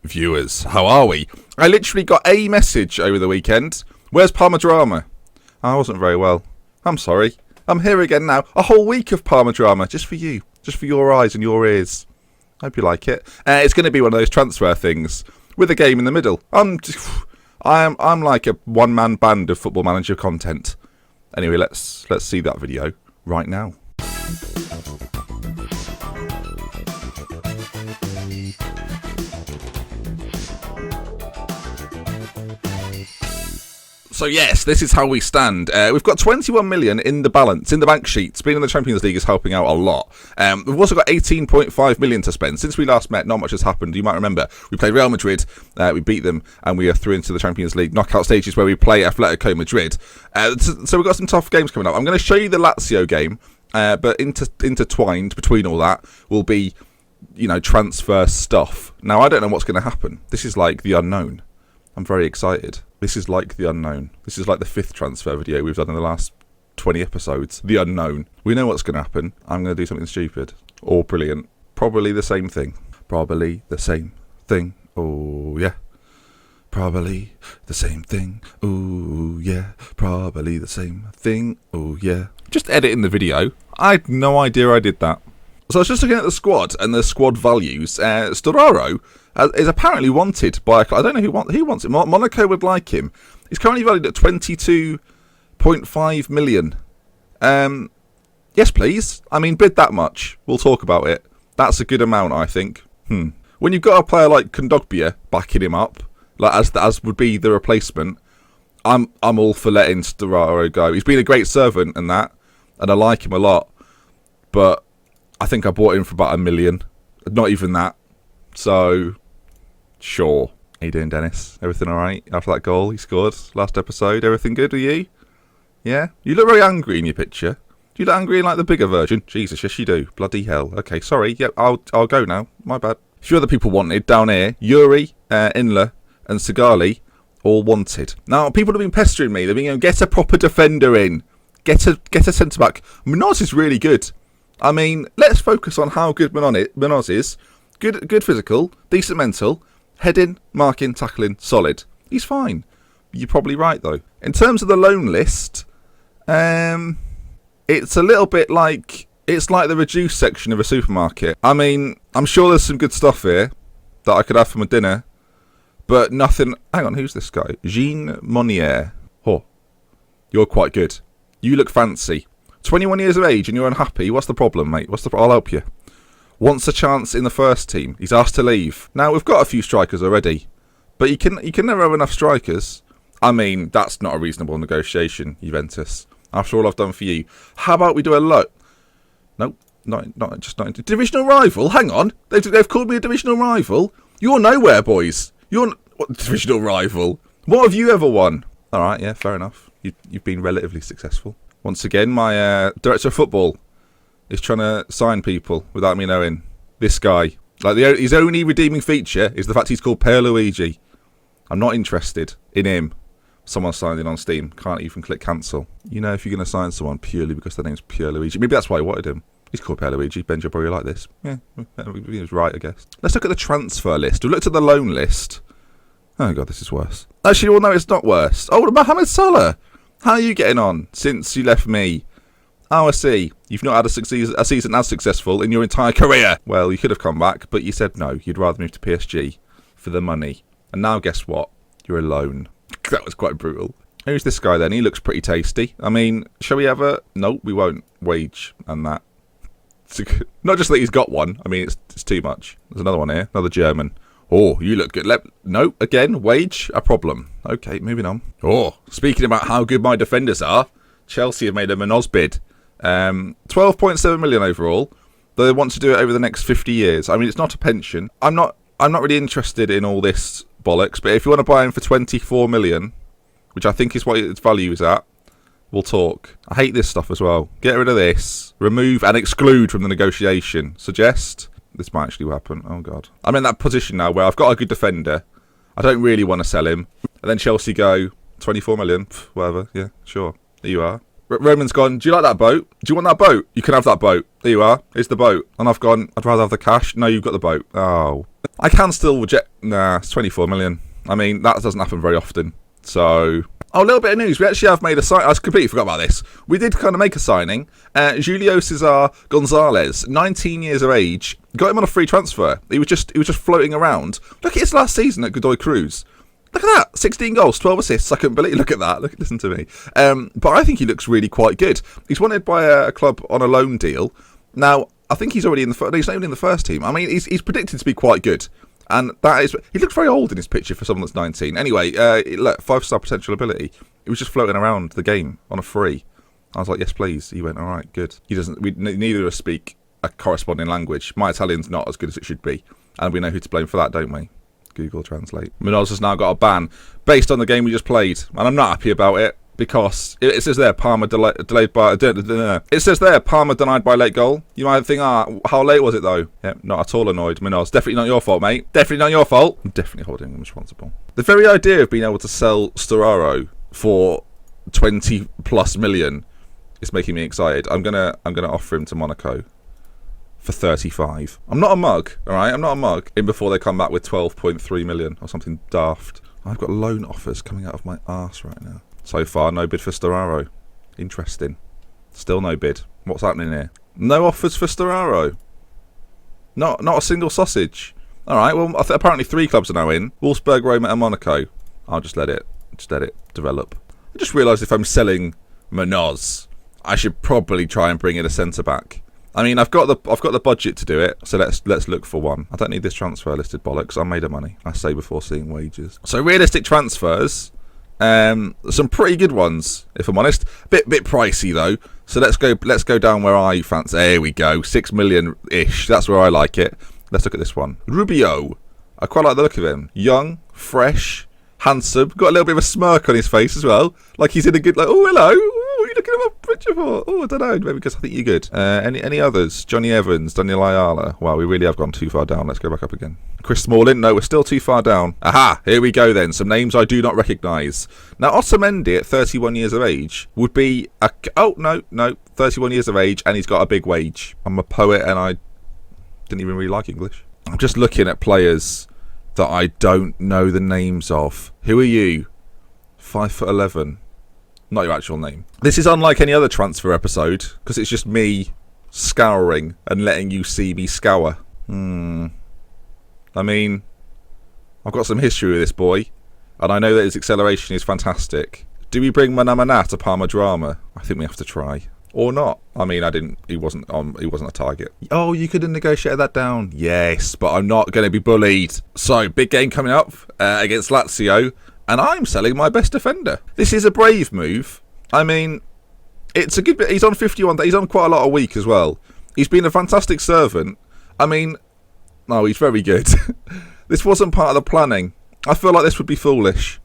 viewers, how are we? I literally got a message over the weekend. Where's Parma drama? I wasn't very well. I'm sorry. I'm here again now. A whole week of Parma drama just for you. Just for your eyes and your ears. Hope you like it. It's going to be one of those transfer things with a game in the middle. I'm like a one-man band of Football Manager content. Anyway, let's see that video right now. So yes, this is how we stand. We've got 21 million in the balance, in the bank sheets. Being in the Champions League is helping out a lot. We've also got 18.5 million to spend. Since we last met, not much has happened. You might remember, we played Real Madrid, we beat them, and we are through into the Champions League knockout stages where we play Atletico Madrid. So we've got some tough games coming up. I'm going to show you the Lazio game, but intertwined between all that will be, transfer stuff. Now, I don't know what's going to happen. This is like the unknown. I'm very excited. This is like the unknown. This is like the 5th transfer video we've done in the last 20 episodes. The unknown. We know what's going to happen. I'm going to do something stupid. Or brilliant. Probably the same thing. Probably the same thing. Oh, yeah. Probably the same thing. Oh, yeah. Probably the same thing. Oh, yeah. Just editing the video. I had no idea I did that. So I was just looking at the squad and the squad values. Storaro is apparently wanted by... I don't know who wants it. Monaco would like him. He's currently valued at 22.5 million. Yes, please. I mean, bid that much. We'll talk about it. That's a good amount, I think. When you've got a player like Kondogbia backing him up, like as would be the replacement, I'm all for letting Storaro go. He's been a great servant and that, and I like him a lot. But I think I bought him for about $1 million. Not even that. So, sure. How you doing, Dennis? Everything alright? After that goal he scored last episode, everything good with you? Yeah? You look very angry in your picture. Do you look angry in like the bigger version? Jesus, yes you do. Bloody hell. Okay, sorry. Yep, I'll go now. My bad. A few other people wanted down here. Yuri, Inler, and Sigali all wanted. Now, people have been pestering me. They've been get a proper defender in. Get a centre-back. Munoz is really good. I mean, let's focus on how good Munoz is. Good physical, decent mental, heading, marking, tackling, solid. He's fine. You're probably right, though. In terms of the loan list, it's a little bit like... It's like the reduced section of a supermarket. I mean, I'm sure there's some good stuff here that I could have for my dinner, but nothing... Hang on, who's this guy? Jean Monnier. Oh, you're quite good. You look fancy. 21 years of age and you're unhappy. What's the problem, mate? I'll help you. Wants a chance in the first team. He's asked to leave. Now, we've got a few strikers already, but you can never have enough strikers. I mean, that's not a reasonable negotiation, Juventus. After all I've done for you. How about we do a look? Nope, not divisional rival. Hang on. They've called me a divisional rival. You're nowhere, boys. What divisional rival? What have you ever won? All right, yeah, fair enough. You've been relatively successful. Once again, my director of football is trying to sign people without me knowing. This guy. His only redeeming feature is the fact he's called Pierluigi. I'm not interested in him. Someone signed in on Steam. Can't even click cancel. If you're going to sign someone purely because their name's Pierluigi. Maybe that's why I wanted him. He's called Pierluigi. Benja probably like this. Yeah, he was right, I guess. Let's look at the transfer list. We've looked at the loan list. Oh, God, this is worse. Actually, well, no, it's not worse. Oh, Mohamed Salah. How are you getting on since you left me? Oh, I see. You've not had a season as successful in your entire career. Well, you could have come back, but you said no. You'd rather move to PSG for the money. And now guess what? You're alone. That was quite brutal. Who's this guy then? He looks pretty tasty. I mean, shall we have a... No, we won't. Wage and that. Not just that he's got one. I mean, it's too much. There's another one here. Another German. Oh, you look good. No, again, wage, a problem. Okay, moving on. Oh, speaking about how good my defenders are, Chelsea have made a Munoz bid. 12.7 million overall. They want to do it over the next 50 years. I mean, it's not a pension. I'm not really interested in all this bollocks, but if you want to buy him for 24 million, which I think is what its value is at, we'll talk. I hate this stuff as well. Get rid of this. Remove and exclude from the negotiation. Suggest... This might actually happen. Oh, God. I'm in that position now where I've got a good defender. I don't really want to sell him. And then Chelsea go, 24 million. Whatever. Yeah, sure. There you are. Roman's gone, do you like that boat? Do you want that boat? You can have that boat. There you are. Here's the boat. And I've gone, I'd rather have the cash. No, you've got the boat. Oh. I can still reject... Nah, it's 24 million. I mean, that doesn't happen very often. So, a little bit of news. We actually have made a sign. I completely forgot about this. We did kind of make a signing. Julio Cesar Gonzalez, 19 years of age. Got him on a free transfer. He was just floating around. Look at his last season at Godoy Cruz. Look at that. 16 goals, 12 assists. I couldn't believe. Look at that. Listen to me. But I think he looks really quite good. He's wanted by a club on a loan deal. Now, I think he's already in the. He's not even in the first team. I mean, he's predicted to be quite good, and that is. He looks very old in his picture for someone that's 19. Anyway, look, 5-star potential ability. He was just floating around the game on a free. I was like, yes, please. He went, all right, good. He doesn't. Neither of us speak a corresponding language. My Italian's not as good as it should be, and we know who to blame for that, don't we? Google Translate. Munoz has now got a ban based on the game we just played, and I'm not happy about it. Because it says there, Parma delayed by. It says there, Parma denied by late goal. You might think, how late was it though? Yeah, not at all annoyed. Munoz, definitely not your fault, mate. Definitely not your fault. I'm definitely holding him responsible. The very idea of being able to sell Storaro for 20+ million is making me excited. I'm gonna offer him to Monaco for 35. I'm not a mug, all right. I'm not a mug. In before they come back with 12.3 million or something daft. I've got loan offers coming out of my arse right now. So far, no bid for Storaro. Interesting. Still no bid. What's happening here? No offers for Storaro. Not a single sausage. All right. Well, apparently 3 clubs are now in: Wolfsburg, Roma, and Monaco. I'll just let it develop. I just realised if I'm selling Munoz, I should probably try and bring in a centre back. I mean, I've got the budget to do it, so let's look for one. I don't need this transfer listed bollocks. I'm made of money. I say before seeing wages. So realistic transfers. Some pretty good ones, if I'm honest. Bit pricey though. So let's go down where I fancy. There we go. 6 million ish. That's where I like it. Let's look at this one. Rubio. I quite like the look of him. Young, fresh, handsome. Got a little bit of a smirk on his face as well. Like he's in a good. Like, oh hello. What are you looking at my picture for? Oh, I don't know. Maybe because I think you're good. Any others? Johnny Evans, Daniel Ayala. Wow, we really have gone too far down. Let's go back up again. Chris Smalling. No, we're still too far down. Aha, here we go then. Some names I do not recognise. Now, Otamendi at 31 years of age would be a... Oh, no. 31 years of age and he's got a big wage. I'm a poet and I didn't even really like English. I'm just looking at players that I don't know the names of. Who are you? 5'11". Not your actual name. This is unlike any other transfer episode because it's just me scouring and letting you see me scour. I mean, I've got some history with this boy, and I know that his acceleration is fantastic. Do we bring Manamana to Parma Drama? I think we have to try. Or not. I mean, he wasn't a target. Oh, you could have negotiated that down. Yes, but I'm not going to be bullied. So, big game coming up against Lazio, and I'm selling my best defender. This is a brave move. I mean, it's a good bit. He's on 51. He's on quite a lot a week as well. He's been a fantastic servant. I mean... No, he's very good. This wasn't part of the planning. I feel like this would be foolish.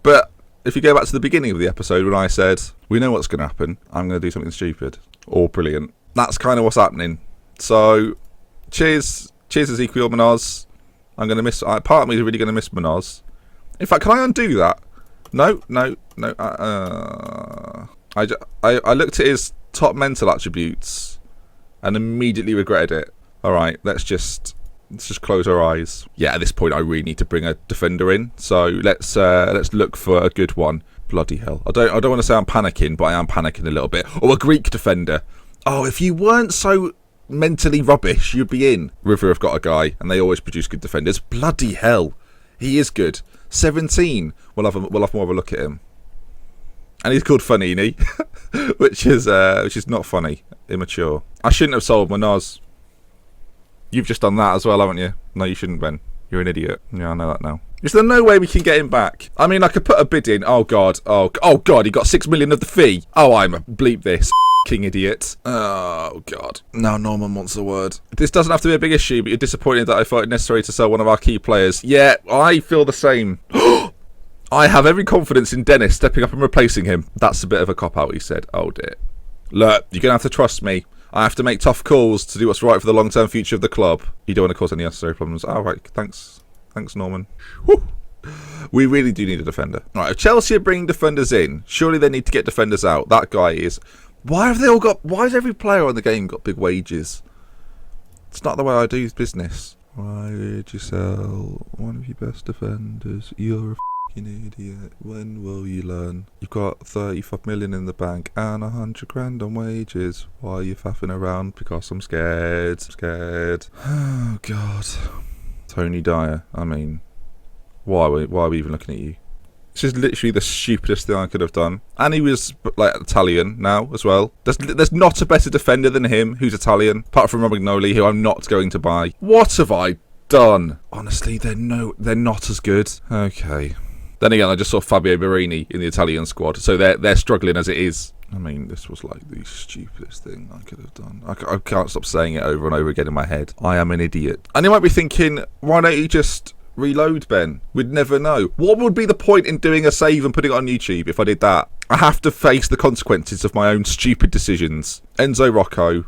But if you go back to the beginning of the episode when I said, we know what's going to happen, I'm going to do something stupid or brilliant. That's kind of what's happening. So, cheers Ezequiel Munoz. I'm going to miss... part of me is really going to miss Munoz. In fact, can I undo that? No. I looked at his top mental attributes and immediately regretted it. All right, let's just close our eyes. Yeah, at this point, I really need to bring a defender in. So let's look for a good one. Bloody hell! I don't want to say I'm panicking, but I am panicking a little bit. Oh, a Greek defender. Oh, if you weren't so mentally rubbish, you'd be in. River have got a guy, and they always produce good defenders. Bloody hell, he is good. 17. We'll have more of a look at him. And he's called Fanini, which is not funny. Immature. I shouldn't have sold Munoz. You've just done that as well, haven't you? No, you shouldn't, Ben. You're an idiot. Yeah, I know that now. Is there no way we can get him back? I mean, I could put a bid in. Oh, God. Oh, God. He got 6 million of the fee. Oh, I'm a bleep this. King idiot. Oh, God. Now Norman wants a word. This doesn't have to be a big issue, but you're disappointed that I thought it necessary to sell one of our key players. Yeah, I feel the same. I have every confidence in Dennis stepping up and replacing him. That's a bit of a cop-out, he said. Oh, dear. Look, you're going to have to trust me. I have to make tough calls to do what's right for the long-term future of the club. You don't want to cause any unnecessary problems. Oh, right. Thanks, Norman. Whew. We really do need a defender. All right, if Chelsea are bringing defenders in, surely they need to get defenders out. That guy is... Why has every player on the game got big wages? It's not the way I do business. Why did you sell one of your best defenders? You're a fucking idiot. When will you learn? You've got 35 million in the bank and 100 grand on wages. Why are you faffing around? Because I'm scared. Oh, God. Tony Dyer. I mean, why are we even looking at you? This is literally the stupidest thing I could have done. And he was, like, Italian now as well. There's not a better defender than him who's Italian, apart from Romagnoli, who I'm not going to buy. What have I done? Honestly, they're not as good. Okay. Then again, I just saw Fabio Barini in the Italian squad, so they're struggling as it is. I mean, this was like the stupidest thing I could have done. I can't stop saying it over and over again in my head. I am an idiot. And you might be thinking, why don't you just reload, Ben? We'd never know. What would be the point in doing a save and putting it on YouTube if I did that? I have to face the consequences of my own stupid decisions. Enzo Rocco,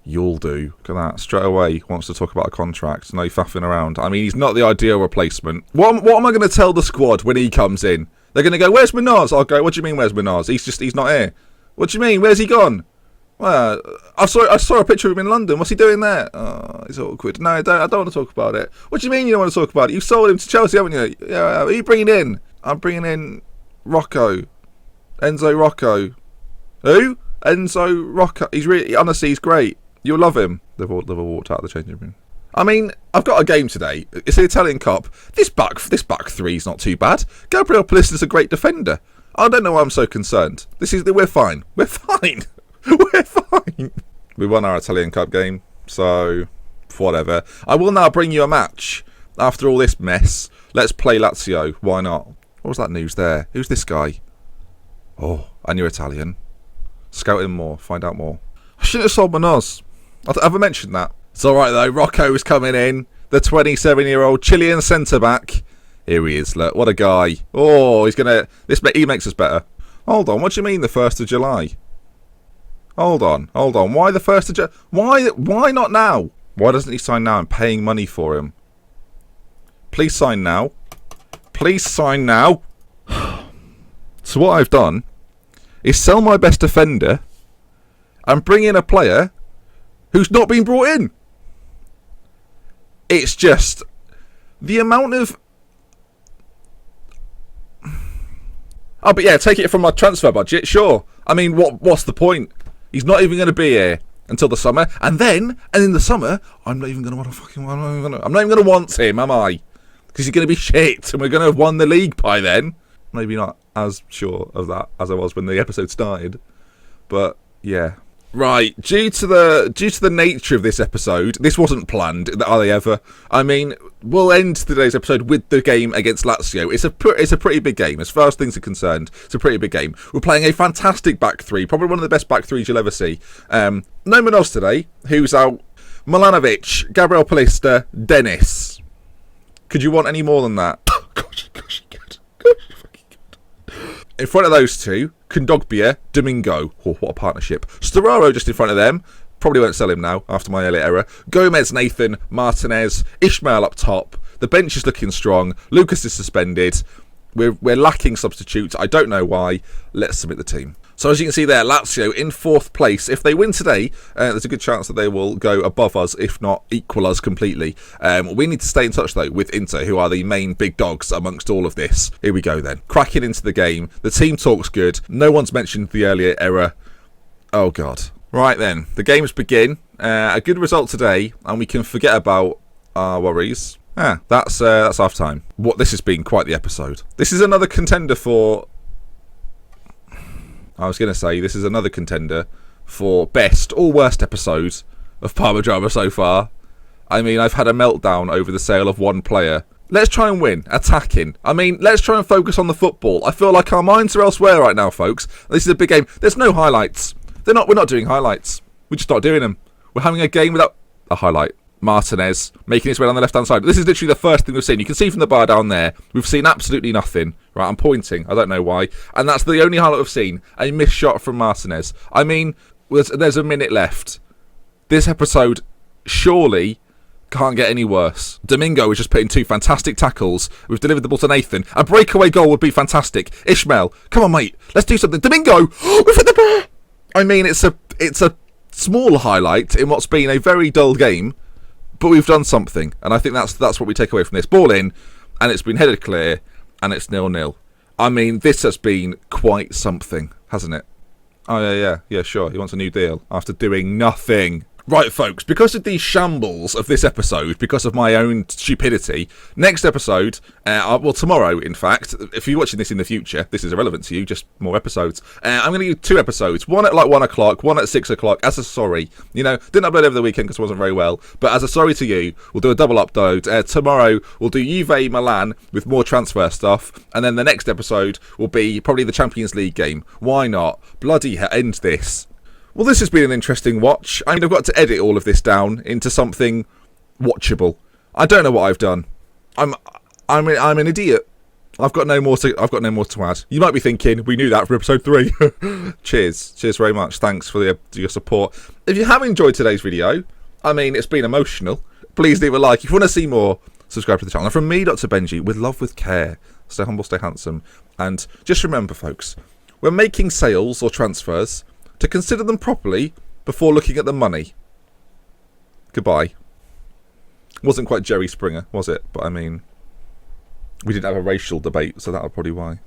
you'll do. Look at that. Straight away wants to talk about a contract. No faffing around. I mean, he's not the ideal replacement. What am I going to tell the squad when he comes in? They're going to go, where's Minaz? I'll go, what do you mean, where's Minaz? He's not here. What do you mean? Where's he gone? Well, I saw a picture of him in London. What's he doing there? Oh, it's awkward. No, I don't want to talk about it. What do you mean you don't want to talk about it? You've sold him to Chelsea, haven't you? Yeah, who are you bringing in? I'm bringing in Rocco. Enzo Rocco. Who? Enzo Rocco. Honestly, he's great. You'll love him. They've all walked out of the changing room. I mean, I've got a game today. It's the Italian Cup. This back three's not too bad. Gabriel Palissa's a great defender. I don't know why I'm so concerned. We're fine. We're fine. We're fine. We won our Italian Cup game, so whatever. I will now bring you a match. After all this mess, let's play Lazio. Why not? What was that news there? Who's this guy? Oh, and you're Italian. Scout him more. Find out more. I shouldn't have sold Manoz. Have I mentioned that? It's alright though. Rocco's coming in. The 27-year-old Chilean centre-back. Here he is. Look, what a guy. Oh, he makes us better. Hold on. What do you mean the 1st of July? Hold on. Why the 1st of July? Why not now? Why doesn't he sign now? I'm paying money for him. Please sign now. Please sign now. So what I've done is sell my best defender and bring in a player who's not been brought in. It's just the amount of... Oh, but yeah, take it from my transfer budget, sure. I mean, what's the point? He's not even going to be here until the summer, and in the summer, I'm not even going to want to fucking... I'm not even going to want him, am I? Because he's going to be shit, and we're going to have won the league by then. Maybe not as sure of that as I was when the episode started, but yeah. Right, due to the nature of this episode, this wasn't planned, are they ever? I mean, we'll end today's episode with the game against Lazio. It's a pretty big game, as far as things are concerned. It's a pretty big game. We're playing a fantastic back three, probably one of the best back threes you'll ever see. No Manoz today, who's out. Milanovic, Gabriel Palista, Dennis. Could you want any more than that? Gosh, fucking good. In front of those two, Kondogbia, Domingo. Oh, what a partnership. Storaro just in front of them. Probably won't sell him now after my earlier error. Gomez, Nathan, Martinez, Ishmael up top. The bench is looking strong. Lucas is suspended. We're lacking substitutes. I don't know why. Let's submit the team. So as you can see there, Lazio in 4th place. If they win today, there's a good chance that they will go above us, if not equal us completely. We need to stay in touch, though, with Inter, who are the main big dogs amongst all of this. Here we go, then. Cracking into the game. The team talks good. No one's mentioned the earlier error. Oh, God. Right, then. The games begin. A good result today, and we can forget about our worries. That's half time. This has been quite the episode. This is another contender for... I was going to say, this is another contender for best or worst episode of Parma Drama so far. I mean, I've had a meltdown over the sale of one player. Let's try and win, attacking. I mean, let's try and focus on the football. I feel like our minds are elsewhere right now, folks. This is a big game. There's no highlights. We're not doing highlights. We're just not doing them. We're having a game without a highlight. Martinez making his way down the left-hand side. This is literally the first thing we've seen. You can see from the bar down there, we've seen absolutely nothing. Right, I'm pointing. I don't know why. And that's the only highlight we've seen. A missed shot from Martinez. I mean, there's a minute left. This episode surely can't get any worse. Domingo has just put in 2 fantastic tackles. We've delivered the ball to Nathan. A breakaway goal would be fantastic. Ishmael, come on, mate. Let's do something. Domingo! We've hit the bar! I mean, it's a small highlight in what's been a very dull game. but we've done something, and I think that's what we take away from this. Ball in, and it's been headed clear, and it's 0-0. I mean, this has been quite something, hasn't it? Oh, yeah, sure. He wants a new deal after doing nothing. Right, folks, because of these shambles of this episode, because of my own stupidity, next episode, well, tomorrow, in fact, if you're watching this in the future, this is irrelevant to you, just more episodes. I'm going to do 2 episodes, one at like 1 o'clock, one at 6 o'clock, as a sorry. You know, didn't upload over the weekend because I wasn't very well, but as a sorry to you, we'll do a double upload. Tomorrow, we'll do Juve Milan with more transfer stuff, and then the next episode will be probably the Champions League game. Why not? Bloody hell, end this. Well, this has been an interesting watch. I mean, I've got to edit all of this down into something watchable. I don't know what I've done. I'm an idiot. I've got no more to add. You might be thinking, we knew that from episode 3. Cheers very much. Thanks for your support. If you have enjoyed today's video, I mean, it's been emotional. Please leave a like. If you want to see more, subscribe to the channel. And from me, Dr. Benji, with love, with care. Stay humble, stay handsome, and just remember, folks, when making sales or transfers, to consider them properly before looking at the money. Goodbye. Wasn't quite Jerry Springer, was it? But I mean, we didn't have a racial debate, so that'll probably why.